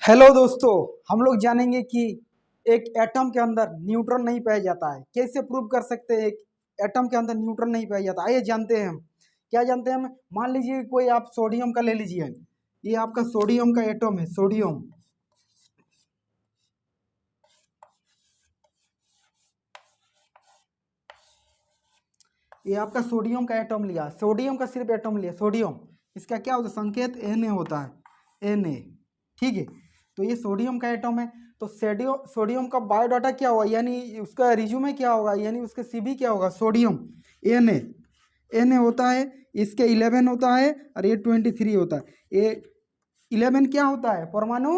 Hello दोस्तों, हम लोग जानेंगे कि एक एटम के अंदर न्यूट्रॉन नहीं पाया जाता है। कैसे प्रूव कर सकते हैं एक एटम के अंदर न्यूट्रॉन नहीं पाया जाता। आइए जानते हैं हम क्या जानते हैं हम। मान लीजिए कोई आप सोडियम का ले लीजिए, ये आपका सोडियम का एटम है। सोडियम, ये आपका सोडियम का एटम लिया, सोडियम का सिर्फ एटम लिया। सोडियम, इसका क्या होता है संकेत Na होता है, Na। ठीक है, तो ये सोडियम का एटम है। तो सोडियम का बायोडाटा क्या होगा, यानी उसका रिज्यूमे क्या होगा, यानी उसके सीबी क्या होगा। सोडियम Na होता है, इसके 11 होता है और ये 23 होता है। ये 11 क्या होता है, परमाणु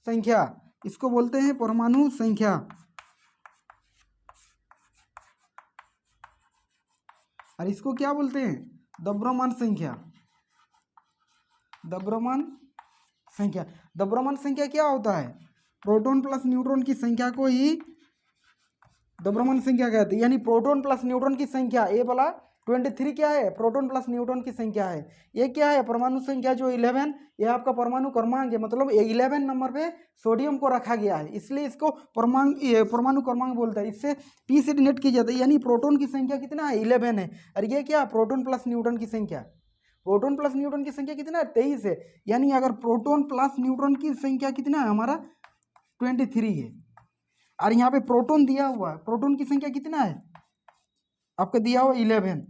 संख्या, इसको बोलते हैं परमाणु संख्या। और इसको क्या बोलते हैं, द्रव्यमान संख्या। द्रव्यमान संख्या, द्रव्यमान संख्या क्या होता है, प्रोटॉन प्लस न्यूट्रॉन की संख्या को ही द्रव्यमान संख्या कहते हैं। यानी प्रोटॉन प्लस न्यूट्रॉन की संख्या, ये वाला 23 क्या है, प्रोटॉन प्लस न्यूट्रॉन की संख्या है। ये क्या है, परमाणु संख्या जो 11, ये आपका परमाणु क्रमांक है। मतलब 11 नंबर पे सोडियम को रखा गया है, इसलिए इसको परमाणु क्रमांक बोलता है। इससे पी से डिनोट की जाती है। यानी प्रोटॉन की संख्या कितना है, 11 है। और ये क्या, प्रोटॉन प्लस न्यूट्रॉन की संख्या, प्रोटॉन प्लस न्यूट्रॉन की संख्या कितना है, 23 है। यानी अगर प्रोटॉन प्लस न्यूट्रॉन की संख्या कितना है हमारा, 23 है। और यहाँ पे प्रोटॉन दिया हुआ है, प्रोटॉन की संख्या कितना है आपका दिया हुआ 11।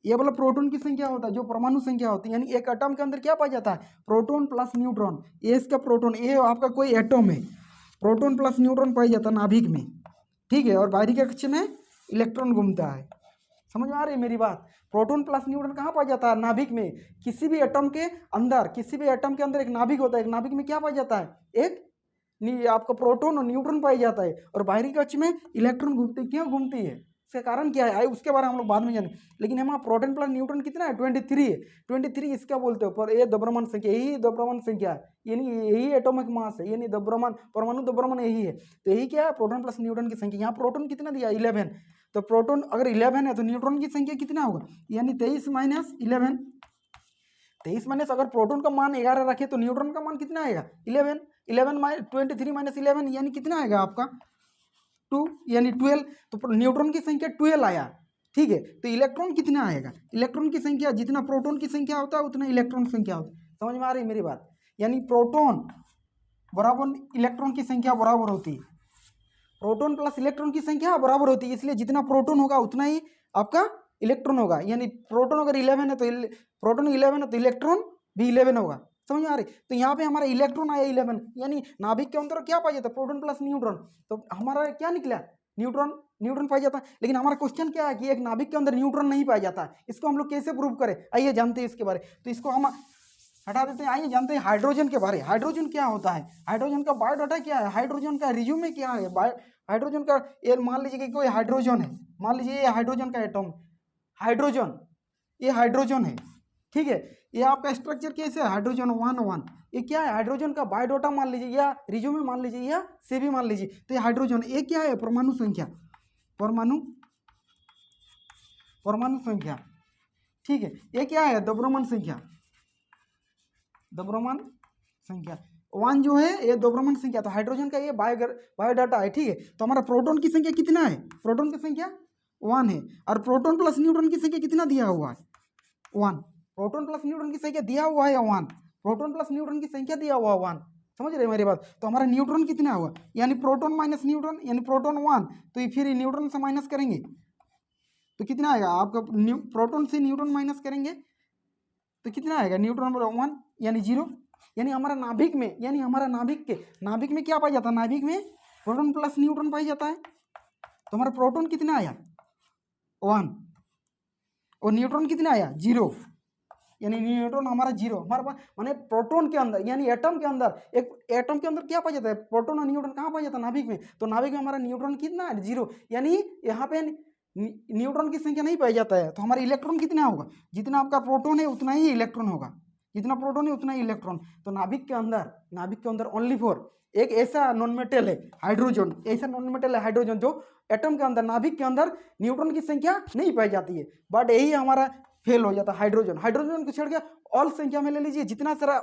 ये वाला प्रोटॉन की संख्या होता है जो परमाणु संख्या होती है। यानी एक एटम के अंदर क्या पाया जाता है, प्रोटॉन प्लस न्यूट्रॉन। ये इसका प्रोटॉन, ये आपका कोई एटम है, प्रोटॉन प्लस न्यूट्रॉन पाया जाता है नाभिक में। ठीक है, और बाहरी कक्ष में इलेक्ट्रॉन घूमता है। समझ में आ रही है मेरी बात। प्रोटॉन प्लस न्यूट्रॉन कहाँ पाया जाता है, नाभिक में। किसी भी एटम के अंदर, किसी भी एटम के अंदर एक नाभिक होता है। एक नाभिक में क्या पाया जाता है, एक आपका प्रोटॉन और न्यूट्रॉन पाया जाता है। और बाहरी कक्ष में इलेक्ट्रॉन घूमते, क्यों घूमती है, इसका कारण क्या है, आए उसके बारे में हम लोग बाद में जाने। लेकिन हमारा प्रोटॉन प्लस न्यूट्रॉन कितना है, 23 है। 23 इसका बोलते हो, पर ये द्रव्यमान संख्या, यही द्रव्यमान संख्या है, यानी यही एटॉमिक मास है, यानी द्रव्यमान, परमाणु द्रव्यमान यही है। तो यही क्या है, प्रोटॉन प्लस न्यूट्रॉन की संख्या। यहाँ प्रोटॉन कितना दिया, 11। तो प्रोटॉन अगर 11 है तो न्यूट्रॉन की संख्या कितना होगा, यानी 23 माइनस 11। 23 माइनस, अगर प्रोटॉन का मान 11 रखे तो न्यूट्रॉन का मान कितना आएगा, 11। 23 माइनस 11 यानी कितना आएगा आपका 2, यानी 12। तो न्यूट्रॉन की संख्या 12 आया। ठीक है, तो इलेक्ट्रॉन कितना आएगा, इलेक्ट्रॉन की संख्या जितना प्रोटॉन की संख्या होता है उतना इलेक्ट्रॉन संख्या होता है। समझ में आ रही है मेरी बात। यानी प्रोटॉन बराबर इलेक्ट्रॉन की संख्या बराबर होती है, प्रोटॉन प्लस इलेक्ट्रॉन की संख्या बराबर होती है। इसलिए जितना प्रोटॉन होगा उतना ही आपका इलेक्ट्रॉन होगा। यानी प्रोटॉन अगर 11 है तो प्रोटॉन 11 है तो इलेक्ट्रॉन भी 11 होगा। समझ में आ रही। तो यहाँ पे हमारा इलेक्ट्रॉन आया 11, यानी नाभिक के अंदर क्या पाया जाता है, प्रोटॉन प्लस न्यूट्रॉन। तो हमारा क्या निकला, न्यूट्रॉन, न्यूट्रॉन पाया जाता है। लेकिन हमारा क्वेश्चन क्या है कि एक नाभिक के अंदर न्यूट्रॉन नहीं पाया जाता है। इसको हम लोग कैसे प्रूव करें, आइए जानते हैं इसके बारे। तो इसको हम हटा देते हैं, आइए जानते हैं हाइड्रोजन के बारे। हाइड्रोजन क्या होता है, हाइड्रोजन का बायोडाटा क्या है, हाइड्रोजन का रिज्यूमे क्या है। हाइड्रोजन का, ये मान लीजिए कि कोई हाइड्रोजन है, मान लीजिए ये हाइड्रोजन का एटम, हाइड्रोजन, ये हाइड्रोजन है। ठीक है, ये आपका स्ट्रक्चर कैसे है, हाइड्रोजन 1 1। ये क्या है, हाइड्रोजन का बायोडाटा मान लीजिए, या रिज्यूमे मान लीजिए, या सीबी मान लीजिए। तो ये हाइड्रोजन, ये क्या है, परमाणु संख्या, परमाणु परमाणु संख्या। ठीक है, ये क्या है, द्रव्यमान संख्या, द्रव्यमान संख्या 1 जो है ये द्रव्यमान संख्या। तो हाइड्रोजन का ये बायोडाटा है। ठीक है, तो हमारा प्रोटॉन की संख्या कितना है, प्रोटॉन की संख्या 1 है। और प्रोटॉन प्लस न्यूट्रॉन की संख्या कितना दिया हुआ है, 1। प्रोटॉन प्लस न्यूट्रॉन की संख्या दिया हुआ है 1, प्रोटॉन प्लस न्यूट्रॉन की संख्या दिया हुआ 1। समझ रहे मेरी बात। तो हमारा न्यूट्रॉन कितना हुआ, यानी प्रोटॉन माइनस न्यूट्रॉन, यानी प्रोटॉन 1। तो फिर न्यूट्रॉन से माइनस करेंगे तो कितना आएगा आपका, प्रोटॉन से न्यूट्रॉन माइनस करेंगे तो कितना आएगा, न्यूट्रॉन 1 यानी 0। यानी हमारा नाभिक में, यानी हमारा नाभिक में क्या पाया जाता है, नाभिक में प्रोटॉन प्लस न्यूट्रॉन पाया जाता है। तो हमारा प्रोटॉन कितना आया, 1, और न्यूट्रॉन कितना आया, 0। यानी न्यूट्रॉन हमारा 0। हमारे पास माने प्रोटॉन के अंदर, यानी एटम के अंदर, एक एटम के अंदर क्या पाया जाता है, प्रोटॉन और न्यूट्रॉन कहाँ पाया जाता है, नाभिक में। तो नाभिक में हमारा न्यूट्रॉन कितना है, 0। यानी यहाँ पे न्यूट्रॉन की संख्या नहीं पाया जाता है। तो हमारा इलेक्ट्रॉन कितना होगा, जितना आपका प्रोटॉन है उतना ही इलेक्ट्रॉन होगा, जितना प्रोटॉन है उतना ही इलेक्ट्रॉन। तो नाभिक के अंदर ओनली फॉर एक ऐसा नॉन मेटल है हाइड्रोजन, ऐसा नॉन मेटल है हाइड्रोजन जो एटम के अंदर, नाभिक के अंदर न्यूट्रॉन की संख्या नहीं पाई जाती है। बट यही हमारा फेल हो जाता है। हाइड्रोजन, हाइड्रोजन को छोड़ के ऑल संख्या में ले लीजिए, जितना सारा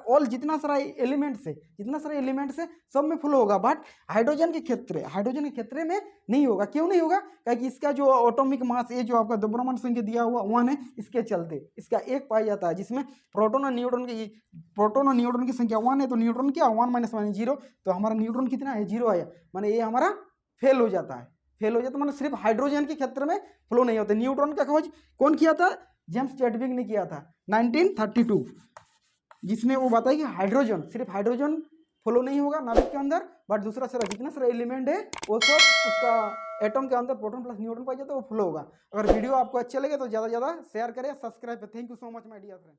एलिमेंट से सब में फ्लो होगा, बट हाइड्रोजन के क्षेत्र में नहीं होगा। क्यों नहीं होगा? क्योंकि इसका जो एटॉमिक मास, ये जो आपका द्रव्यमान संख्या दिया हुआ 1 है, इसके चलते इसका 1 पाया जाता है, जिसमें प्रोटॉन और न्यूट्रॉन की संख्या 1 है, तो न्यूट्रॉन क्या 1 - 1 0, तो हमारा न्यूट्रॉन कितना है 0 आया, माने ये हमारा फेल हो जाता है। मतलब सिर्फ हाइड्रोजन के क्षेत्र में फ्लो नहीं होते। न्यूट्रॉन का खोज कौन किया था? जेम्स चैडविक ने किया था 1932, जिसने वो बताया कि हाइड्रोजन, सिर्फ हाइड्रोजन फ्लो नहीं होगा नाभिक के अंदर, बट दूसरा सारा जितना सारा एलिमेंट है वो सब उसका एटम के अंदर प्रोटॉन प्लस न्यूट्रॉन पाया जाता है, वो फ्लो होगा। अगर वीडियो आपको अच्छे लगे तो ज़्यादा से ज़्यादा शेयर करें, सब्सक्राइब करें। Thank you so much my dear friend.